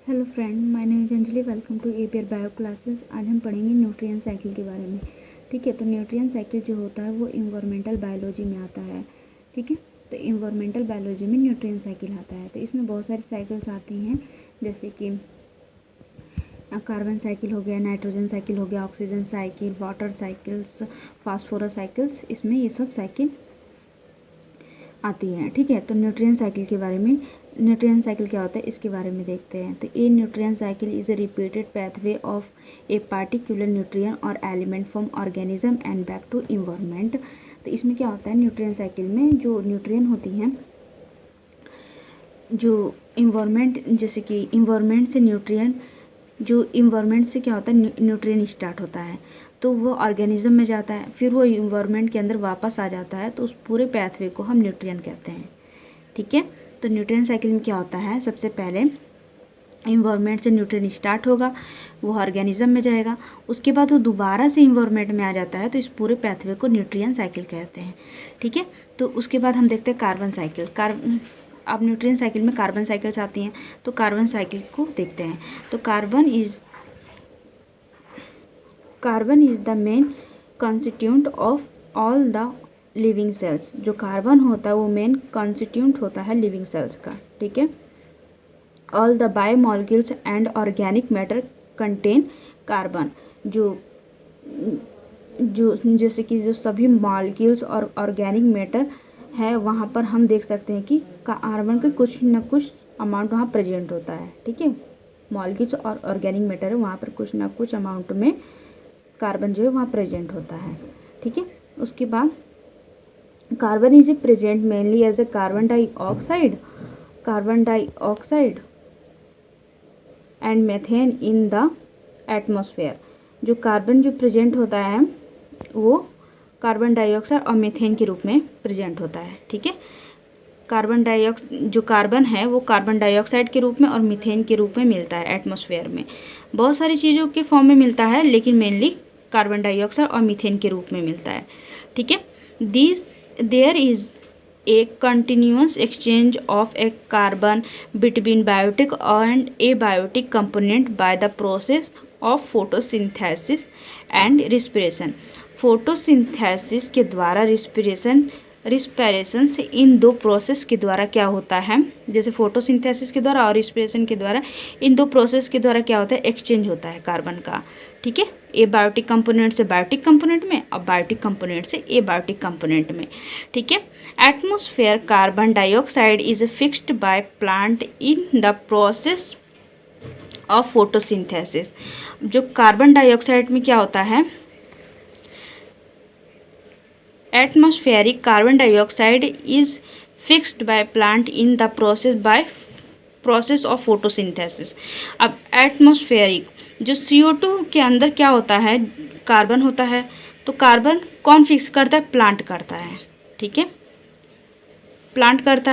Hello friend, my name is Anjali. Welcome to APR bio classes. आज हम पढ़ेंगे nutrient cycle के बारे में। ठीक है, तो न्यूट्रिएंट साइकिल जो होता है वो इन्वायरमेंटल बायोलॉजी में आता है। ठीक है, तो इन्वायरमेंटल बायोलॉजी में न्यूट्रिएंट साइकिल आता है। तो इसमें बहुत सारी साइकिल्स आती हैं, जैसे कि कार्बन साइकिल हो गया, नाइट्रोजन साइकिल हो गया, oxygen cycle, water cycles, phosphorus cycles, इसमें ये सब साइकिल आती हैं। ठीक है, तो न्यूट्रिएंट साइकिल के बारे में, न्यूट्रिएंट साइकिल क्या होता है इसके बारे में देखते हैं। तो a nutrient cycle is a repeated pathway of a particular nutrient और element from organism and back to environment. तो इसमें क्या होता है, न्यूट्रिएंट साइकिल में जो न्यूट्रिएंट होती हैं, जो इन्वायरमेंट, जैसे कि इन्वायरमेंट से न्यूट्रिएंट, जो इन्वायरमेंट से क्या होता है न्यूट्रिएंट स्टार्ट होता है, तो वो ऑर्गेनिज्म में जाता है, फिर वो इन्वायरमेंट के अंदर वापस आ जाता है, तो उस पूरे पैथवे को हम न्यूट्रिएंट कहते हैं। ठीक है, तो न्यूट्रिएंट साइकिल में क्या होता है, सबसे पहले इन्वायरमेंट से न्यूट्रिएंट स्टार्ट होगा, वो ऑर्गेनिज्म में जाएगा, उसके बाद वो दोबारा से इन्वायरमेंट में आ जाता है, तो इस पूरे पैथवे को न्यूट्रिएंट साइकिल कहते हैं। ठीक है, तो उसके बाद हम देखते हैं कार्बन साइकिल। अब न्यूट्रिएंट साइकिल में कार्बन साइकिल्स आती हैं, तो कार्बन साइकिल को देखते हैं। तो carbon is the main constituent of all the living cells. जो कार्बन होता है वो मेन कॉन्स्टिट्यूंट होता है लिविंग सेल्स का। ठीक है, all the biomolecules and organic matter contain carbon. जो जैसे कि जो सभी मॉलिक्यूल्स और ऑर्गेनिक मैटर है, वहाँ पर हम देख सकते हैं कि कार्बन का कुछ न कुछ अमाउंट वहाँ प्रेजेंट होता है। ठीक है, मॉलिक्यूल्स और ऑर्गेनिक मैटर है, वहाँ पर कुछ ना कुछ अमाउंट में कार्बन जो है वहाँ प्रेजेंट होता है। ठीक है, उसके बाद carbon is present mainly as a carbon dioxide and methane in the atmosphere. जो कार्बन जो प्रेजेंट होता है वो कार्बन डाइऑक्साइड और मीथेन के रूप में प्रेजेंट होता है। ठीक है, जो कार्बन है वो कार्बन डाइऑक्साइड के रूप में और मीथेन के रूप में मिलता है एटमॉस्फेयर में। बहुत सारी चीज़ों के फॉर्म में मिलता है, लेकिन मेनली कार्बन डाइऑक्साइड और मीथेन के रूप में मिलता है। ठीक है, there is a continuous exchange of a carbon between biotic and abiotic component by the process of photosynthesis and respiration. Photosynthesis के द्वारा रिस्पिरेशन से इन दो प्रोसेस के द्वारा क्या होता है, जैसे फोटोसिंथेसिस के द्वारा और रिस्पिरेशन के द्वारा, इन दो प्रोसेस के द्वारा क्या होता है, एक्सचेंज होता है कार्बन का। ठीक है, एबायोटिक कंपोनेंट से बायोटिक कंपोनेंट में और बायोटिक कंपोनेंट से एबायोटिक कंपोनेंट में। ठीक है, atmosphere carbon dioxide is fixed by plant in the process of photosynthesis. जो कार्बन डाइऑक्साइड में क्या होता है, atmospheric carbon dioxide is fixed by plant in the process of photosynthesis. अब एटमॉस्फेरिक जो CO2 के अंदर क्या होता है, कार्बन होता है, तो कार्बन कौन फिक्स करता है, प्लांट करता है। ठीक है, प्लांट करता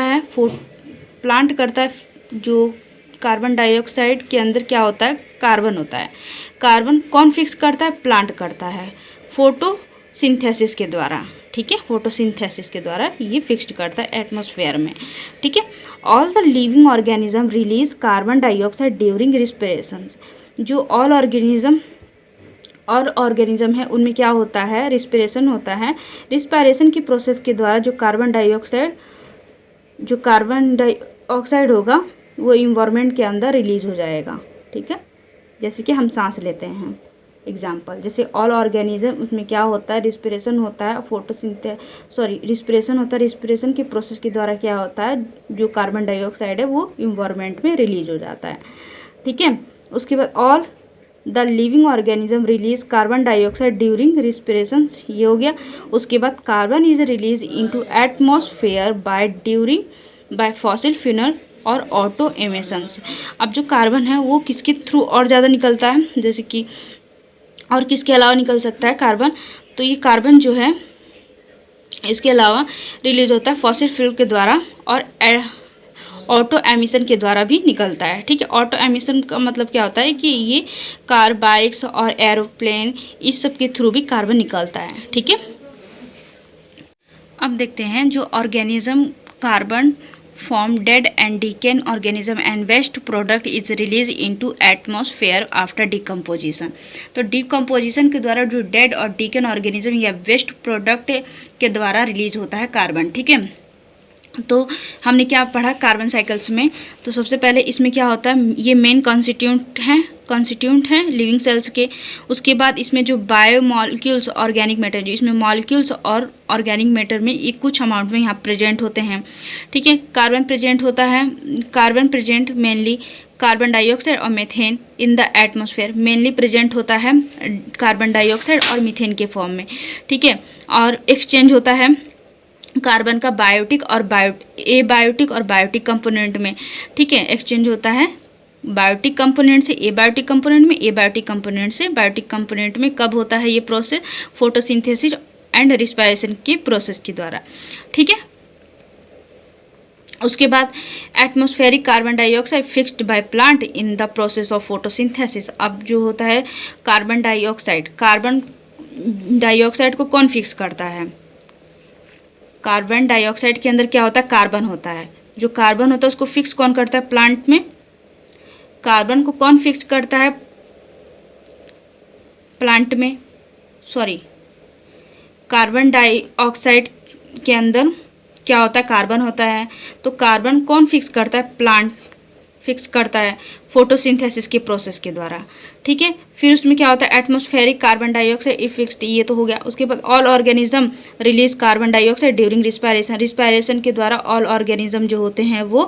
है जो कार्बन डाइऑक्साइड के अंदर क्या होता है, कार्बन होता है। कार्बन कौन फिक्स करता है, प्लांट करता है फोटोसिंथेसिस के द्वारा। ठीक है, फोटोसिंथेसिस के द्वारा ये फिक्स्ड करता है एटमॉस्फेयर में। ठीक है, all the living organism release carbon dioxide during respiration. जो ऑल ऑर्गेनिज्म है उनमें क्या होता है, रिस्पिरेशन होता है। रिस्पिरेशन की प्रोसेस के द्वारा जो कार्बन डाइऑक्साइड होगा वो इन्वायरमेंट के अंदर रिलीज हो जाएगा। ठीक है, जैसे कि हम सांस लेते हैं, एग्जाम्पल जैसे ऑल ऑर्गेनिज्म, उसमें क्या होता है, रिस्पिरेशन होता है, रिस्पिरेशन होता है। रिस्पिरेशन की प्रोसेस के द्वारा क्या होता है, जो कार्बन डाइऑक्साइड है वो इन्वायरमेंट में रिलीज हो जाता है। ठीक है, उसके बाद all the living organism release carbon dioxide during respiration, ये हो गया। उसके बाद carbon is release into atmosphere by fossil fuel और ऑटो एमिशंस। अब जो कार्बन है वो किसके थ्रू और ज़्यादा निकलता है, जैसे कि और किसके अलावा निकल सकता है कार्बन, तो ये कार्बन जो है इसके अलावा रिलीज होता है फॉसिल फ्यूल के द्वारा और ऑटो एमिशन के द्वारा भी निकलता है। ठीक है, ऑटो एमिशन का मतलब क्या होता है कि ये कार, बाइक्स और एरोप्लेन, इस सब के थ्रू भी कार्बन निकलता है। ठीक है, अब देखते हैं जो organism carbon form dead and decaying organism and waste product is released into atmosphere after decomposition। तो डिकम्पोजिशन के द्वारा जो डेड और डीकेन ऑर्गेनिज्म या वेस्ट प्रोडक्ट के द्वारा रिलीज होता है कार्बन। ठीक है, तो हमने क्या पढ़ा कार्बन साइकिल्स में। तो सबसे पहले इसमें क्या होता है, ये मेन कॉन्स्टिट्यूंट हैं लिविंग सेल्स के। उसके बाद इसमें जो बायो मॉलिक्यूल्स ऑर्गेनिक मैटर, जो इसमें मॉलिक्यूल्स और ऑर्गेनिक मैटर में एक कुछ अमाउंट में यहाँ प्रेजेंट होते हैं। ठीक है, कार्बन प्रेजेंट होता है, carbon present mainly carbon dioxide और methane in the atmosphere, mainly present होता है कार्बन डाइऑक्साइड और मीथेन के फॉर्म में। ठीक है, और एक्सचेंज होता है कार्बन का बायोटिक और बायोटिक कंपोनेंट में। ठीक है, एक्सचेंज होता है बायोटिक कंपोनेंट से एबायोटिक कंपोनेंट में, एबायोटिक कंपोनेंट से बायोटिक कंपोनेंट में। कब होता है ये प्रोसेस? फोटोसिंथेसिस एंड रिस्पायरेशन के प्रोसेस के द्वारा। ठीक है, उसके बाद atmospheric carbon dioxide fixed by plant in the process of photosynthesis. अब जो होता है कार्बन डाइऑक्साइड को कौन फिक्स करता है? कार्बन डाइऑक्साइड के अंदर क्या होता है? कार्बन होता है। जो कार्बन होता है उसको फिक्स कौन करता है? प्लांट में। कार्बन को कौन फिक्स करता है? प्लांट में, सॉरी, कार्बन डाइऑक्साइड के अंदर क्या होता है? कार्बन होता है। तो कार्बन कौन फिक्स करता है? प्लांट फिक्स करता है फोटोसिंथेसिस के प्रोसेस के द्वारा। ठीक है, फिर उसमें क्या होता है? Atmospheric carbon dioxide is fixed, ये तो हो गया। उसके बाद all organism release carbon dioxide during respiration के द्वारा ऑल ऑर्गेनिज्म जो होते हैं वो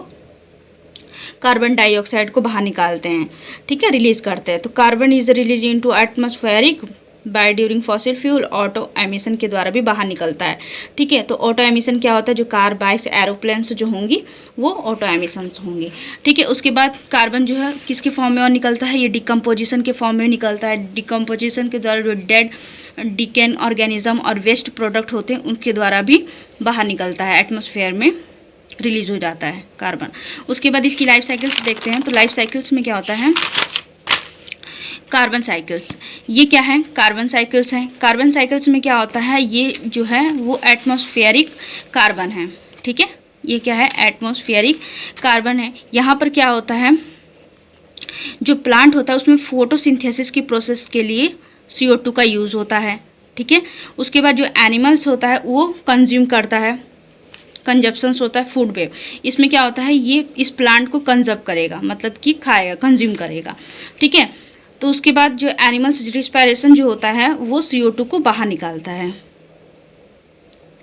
कार्बन डाइऑक्साइड को बाहर निकालते हैं। ठीक है, रिलीज करते हैं। तो carbon is release into atmospheric by during fossil fuel, auto emission के द्वारा भी बाहर निकलता है। ठीक है, तो ऑटो एमिशन क्या होता है? जो कार, बाइक्स, एरोप्लेन्स जो होंगी वो ऑटो एमिशंस होंगी। ठीक है, उसके बाद कार्बन जो है किसके फॉर्म में और निकलता है? ये डिकम्पोजिशन के फॉर्म में निकलता है। डिकम्पोजिशन के द्वारा जो डेड डिकेन ऑर्गेनिज्म और वेस्ट प्रोडक्ट होते हैं उनके द्वारा भी बाहर निकलता है, एटमॉस्फेयर में रिलीज हो जाता है कार्बन। उसके बाद इसकी लाइफ साइकिल्स देखते हैं। तो लाइफ साइकिल्स में क्या होता है? कार्बन साइकिल्स, ये क्या है? कार्बन साइकिल्स हैं। कार्बन साइकिल्स में क्या होता है? ये जो है वो एटमॉस्फेरिक कार्बन है। ठीक है, ये क्या है? एटमॉस्फेरिक कार्बन है। यहाँ पर क्या होता है? जो प्लांट होता है उसमें फोटोसिंथेसिस की प्रोसेस के लिए CO2 का यूज़ होता है। ठीक है, उसके बाद जो एनिमल्स होता है वो कंज्यूम करता है, कंजप्शंस होता है फूड वेब। इसमें क्या होता है? ये इस प्लांट को कंजर्व करेगा, मतलब कि खाएगा, कंज्यूम करेगा। ठीक है, तो उसके बाद जो एनिमल्स रिस्पायरेशन जो होता है वो CO2 को बाहर निकालता है।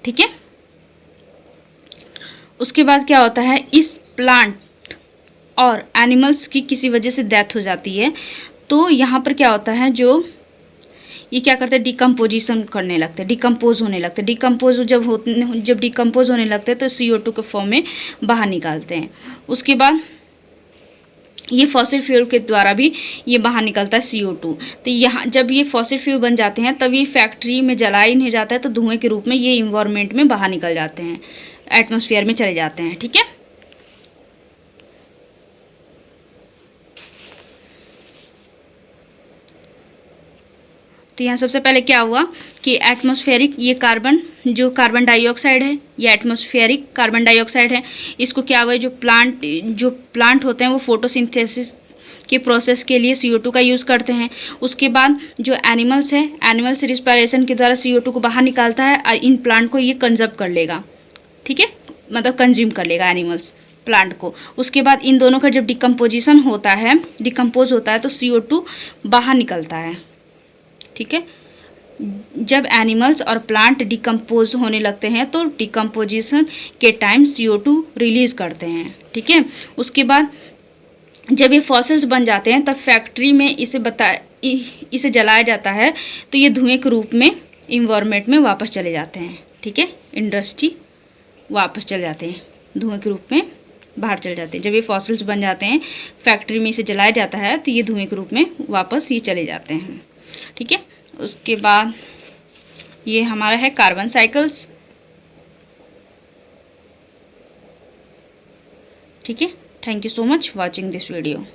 ठीक है, उसके बाद क्या होता है? इस प्लांट और एनिमल्स की किसी वजह से डेथ हो जाती है तो यहाँ पर क्या होता है? जो ये क्या करते हैं? डिकम्पोजिशन करने लगते हैं, डिकम्पोज होने लगते हैं। डिकम्पोज जब डिकम्पोज होने लगते हैं तो CO2 के फॉर्म में बाहर निकालते हैं। उसके बाद ये फॉसिल फ्यूल के द्वारा भी ये बाहर निकलता है CO2। तो यहाँ जब ये फॉसिल फ्यूल बन जाते हैं तब ये फैक्ट्री में जलाई नहीं जाता है, तो धुएं के रूप में ये इन्वायरमेंट में बाहर निकल जाते हैं, एटमॉस्फेयर में चले जाते हैं। ठीक है, तो यहाँ सबसे पहले क्या हुआ कि एटमॉस्फेरिक ये कार्बन, जो कार्बन डाइऑक्साइड है, ये एटमॉस्फेरिक कार्बन डाइऑक्साइड है। इसको क्या हुआ? जो प्लांट होते हैं वो फोटोसिंथेसिस के प्रोसेस के लिए CO2 का यूज़ करते हैं। उसके बाद जो एनिमल्स है, एनिमल्स रिस्पायरेशन के द्वारा CO2 को बाहर निकालता है और इन प्लांट को ये कंजर्व कर लेगा। ठीक है, मतलब कंज्यूम कर लेगा एनिमल्स प्लांट को। उसके बाद इन दोनों का जब डिकम्पोजिशन होता है, डिकम्पोज होता है तो CO2 बाहर निकलता है। ठीक है, जब एनिमल्स और प्लांट डिकम्पोज होने लगते हैं तो डिकम्पोजिशन के टाइम CO2 रिलीज़ करते हैं। ठीक है, उसके बाद जब ये फॉसिल्स बन जाते हैं तब फैक्ट्री में इसे जलाया जाता है तो ये धुएं के रूप में इन्वायरमेंट में वापस चले जाते हैं। ठीक है, इंडस्ट्री वापस चले जाते हैं, धुएं के रूप में बाहर चले जाते हैं। जब ये फॉसिल्स बन जाते हैं फैक्ट्री में इसे जलाया जाता है तो ये धुएं के रूप में वापस ये चले जाते हैं। ठीक है, उसके बाद ये हमारा है कार्बन साइकिल्स। ठीक है, thank you so much watching this video.